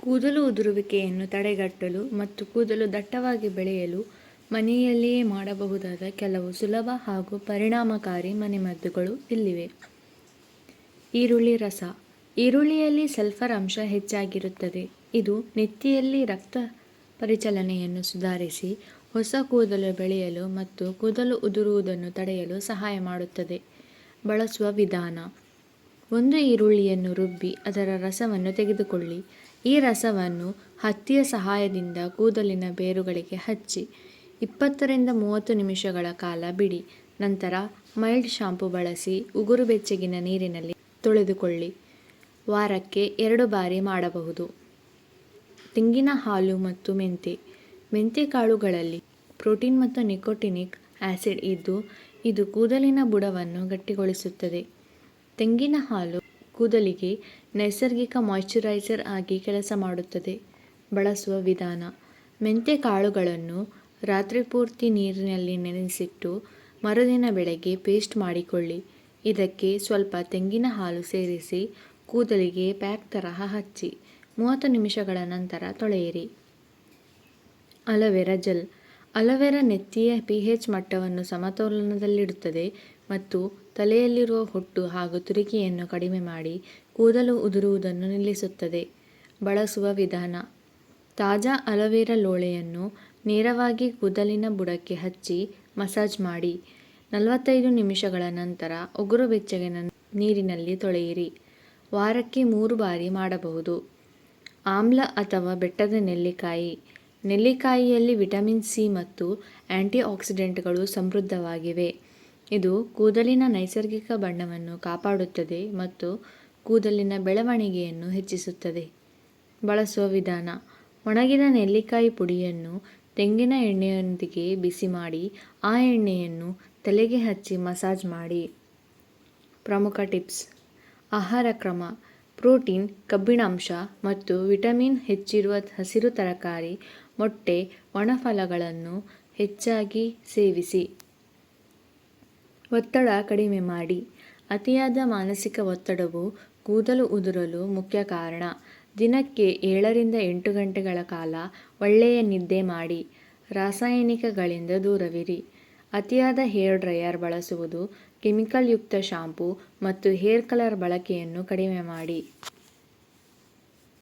ಕೂದಲು ಉದುರುವಿಕೆಯನ್ನು ತಡೆಗಟ್ಟಲು ಮತ್ತು ಕೂದಲು ದಟ್ಟವಾಗಿ ಬೆಳೆಯಲು ಮನೆಯಲ್ಲಿಯೇ ಮಾಡಬಹುದಾದ ಕೆಲವು ಸುಲಭ ಹಾಗೂ ಪರಿಣಾಮಕಾರಿ ಮನೆಮದ್ದುಗಳು ಇಲ್ಲಿವೆ. ಈರುಳ್ಳಿ ರಸ. ಈರುಳ್ಳಿಯಲ್ಲಿ ಸಲ್ಫರ್ ಅಂಶ ಹೆಚ್ಚಾಗಿರುತ್ತದೆ. ಇದು ನೆತ್ತಿಯಲ್ಲಿ ರಕ್ತ ಪರಿಚಲನೆಯನ್ನು ಸುಧಾರಿಸಿ ಹೊಸ ಕೂದಲು ಬೆಳೆಯಲು ಮತ್ತು ಕೂದಲು ಉದುರುವುದನ್ನು ತಡೆಯಲು ಸಹಾಯ ಮಾಡುತ್ತದೆ. ಬಳಸುವ ವಿಧಾನ: ಒಂದು ಈರುಳ್ಳಿಯನ್ನು ರುಬ್ಬಿ ಅದರ ರಸವನ್ನು ತೆಗೆದುಕೊಳ್ಳಿ. ಈ ರಸವನ್ನು ಹತ್ತಿಯ ಸಹಾಯದಿಂದ ಕೂದಲಿನ ಬೇರುಗಳಿಗೆ ಹಚ್ಚಿ 20-30 ನಿಮಿಷಗಳ ಕಾಲ ಬಿಡಿ. ನಂತರ ಮೈಲ್ಡ್ ಶಾಂಪೂ ಬಳಸಿ ಉಗುರು ಬೆಚ್ಚಗಿನ ನೀರಿನಲ್ಲಿ ತೊಳೆದುಕೊಳ್ಳಿ. ವಾರಕ್ಕೆ 2 ಬಾರಿ ಮಾಡಬಹುದು. ತೆಂಗಿನ ಹಾಲು ಮತ್ತು ಮೆಂತೆ. ಮೆಂತೆ ಕಾಳುಗಳಲ್ಲಿ ಪ್ರೋಟೀನ್ ಮತ್ತು ನಿಕೋಟಿನಿಕ್ ಆಸಿಡ್ ಇದ್ದು ಇದು ಕೂದಲಿನ ಬುಡವನ್ನು ಗಟ್ಟಿಗೊಳಿಸುತ್ತದೆ. ತೆಂಗಿನ ಹಾಲು ಕೂದಲಿಗೆ ನೈಸರ್ಗಿಕ ಮಾಯಿಶ್ಚರೈಸರ್ ಆಗಿ ಕೆಲಸ ಮಾಡುತ್ತದೆ. ಬಳಸುವ ವಿಧಾನ: ಮೆಂತೆ ಕಾಳುಗಳನ್ನು ರಾತ್ರಿ ಪೂರ್ತಿ ನೀರಿನಲ್ಲಿ ನೆನೆಸಿಟ್ಟು ಮರುದಿನ ಬೆಳಗ್ಗೆ ಪೇಸ್ಟ್ ಮಾಡಿಕೊಳ್ಳಿ. ಇದಕ್ಕೆ ಸ್ವಲ್ಪ ತೆಂಗಿನ ಹಾಲು ಸೇರಿಸಿ ಕೂದಲಿಗೆ ಪ್ಯಾಕ್ ತರಹ ಹಚ್ಚಿ 30 ನಿಮಿಷಗಳ ನಂತರ ತೊಳೆಯಿರಿ. Aloe vera gel. ಅಲೋವೆರಾ ನೆತ್ತಿಯ pH ಮಟ್ಟವನ್ನು ಸಮತೋಲನದಲ್ಲಿಡುತ್ತದೆ ಮತ್ತು ತಲೆಯಲ್ಲಿರುವ ಹೊಟ್ಟು ಹಾಗೂ ತುರಿಕೆಯನ್ನು ಕಡಿಮೆ ಮಾಡಿ ಕೂದಲು ಉದುರುವುದನ್ನು ನಿಲ್ಲಿಸುತ್ತದೆ. ಬಳಸುವ ವಿಧಾನ: ತಾಜಾ ಅಲೋವೆರಾ ಲೋಳೆಯನ್ನು ನೇರವಾಗಿ ಕೂದಲಿನ ಬುಡಕ್ಕೆ ಹಚ್ಚಿ ಮಸಾಜ್ ಮಾಡಿ. 45 ನಿಮಿಷಗಳ ನಂತರ ಉಗುರು ಬೆಚ್ಚಗಿನ ನೀರಿನಲ್ಲಿ ತೊಳೆಯಿರಿ. ವಾರಕ್ಕೆ 3 ಬಾರಿ ಮಾಡಬಹುದು. ಆಮ್ಲ ಅಥವಾ ಬೆಟ್ಟದ ನೆಲ್ಲಿಕಾಯಿ. ನೆಲ್ಲಿಕಾಯಿಯಲ್ಲಿ ವಿಟಮಿನ್ ಸಿ ಮತ್ತು ಆಂಟಿಆಕ್ಸಿಡೆಂಟ್ಗಳು ಸಮೃದ್ಧವಾಗಿವೆ. ಇದು ಕೂದಲಿನ ನೈಸರ್ಗಿಕ ಬಣ್ಣವನ್ನು ಕಾಪಾಡುತ್ತದೆ ಮತ್ತು ಕೂದಲಿನ ಬೆಳವಣಿಗೆಯನ್ನು ಹೆಚ್ಚಿಸುತ್ತದೆ. ಬಳಸುವ ವಿಧಾನ: ಒಣಗಿದ ನೆಲ್ಲಿಕಾಯಿ ಪುಡಿಯನ್ನು ತೆಂಗಿನ ಎಣ್ಣೆಯೊಂದಿಗೆ ಬಿಸಿ ಮಾಡಿ ಆ ಎಣ್ಣೆಯನ್ನು ತಲೆಗೆ ಹಚ್ಚಿ ಮಸಾಜ್ ಮಾಡಿ. ಪ್ರಮುಖ ಟಿಪ್ಸ್: ಆಹಾರ ಕ್ರಮ: ಪ್ರೋಟೀನ್, ಕಬ್ಬಿಣಾಂಶ ಮತ್ತು ವಿಟಮಿನ್ ಹೆಚ್ಚಿರುವ ಹಸಿರು ತರಕಾರಿ, ಮೊಟ್ಟೆ, ಒಣಫಲಗಳನ್ನು ಹೆಚ್ಚಾಗಿ ಸೇವಿಸಿ. ಒತ್ತಡ ಕಡಿಮೆ ಮಾಡಿ. ಅತಿಯಾದ ಮಾನಸಿಕ ಒತ್ತಡವು ಕೂದಲು ಉದುರಲು ಮುಖ್ಯ ಕಾರಣ. ದಿನಕ್ಕೆ 7-8 ಗಂಟೆಗಳ ಕಾಲ ಒಳ್ಳೆಯ ನಿದ್ದೆ ಮಾಡಿ. ರಾಸಾಯನಿಕಗಳಿಂದ ದೂರವಿರಿ. ಅತಿಯಾದ ಹೇರ್ ಡ್ರೈಯರ್ ಬಳಸುವುದು, ಕೆಮಿಕಲ್ ಯುಕ್ತ ಶಾಂಪೂ ಮತ್ತು ಹೇರ್ ಕಲರ್ ಬಳಕೆಯನ್ನು ಕಡಿಮೆ ಮಾಡಿ.